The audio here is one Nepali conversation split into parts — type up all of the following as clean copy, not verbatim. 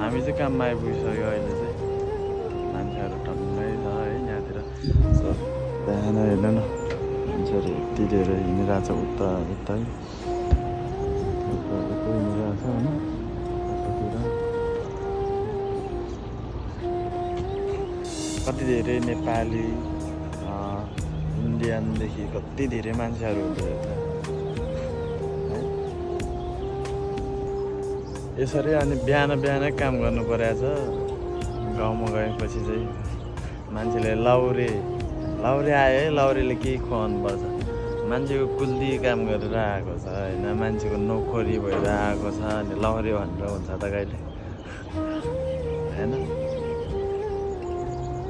हामी चाहिँ काममा आइपुगिसक्यो अहिले चाहिँ मान्छेहरू टन्नै छ है यहाँतिर बिहान हेर्नु न मान्छेहरू यति धेरै हिँडिरहेछ उता उता हिँडिरहेछ होइन कति धेरै नेपाली इन्डियनदेखि कति धेरै मान्छेहरू हुँदो रहेछ यसरी अनि बिहान बिहानै काम गर्नु परेछ गाउँमा गएपछि चाहिँ मान्छेले लाउरे आयो है लाउरेले केही खुवाउनु पर्छ मान्छेको कुल्दी काम गरेर आएको छ होइन मान्छेको नोकरी भएर आएको छ अनि लाउरे भनेर हुन्छ त कहिले होइन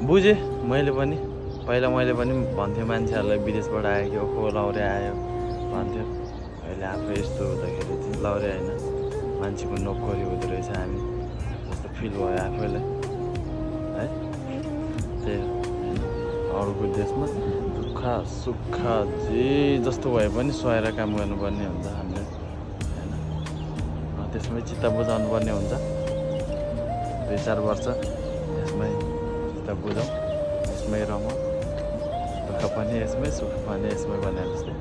बुझेँ पहिला मैले पनि भन्थेँ मान्छेहरूलाई विदेशबाट आयो कि ओहो लाउरे आयो भन्थ्यो अहिले आफै यस्तो हुँदाखेरि चाहिँ लाउरे होइन मान्छेको नोकरी हुँदो रहेछ हामी जस्तो फिल भयो आफैलाई है त्यही होइन अरूको देशमा दुःख सुख जे जस्तो भए पनि सहेर काम गर्नुपर्ने हुन्छ हामीले होइन त्यसमै चित्त बुझाउनु पर्ने हुन्छ 2-4 वर्ष यसमै चित्त बुझाउँ यसमै रमाउँ दुःख पनि यसमै सुख पनि यसमै भने जस्तै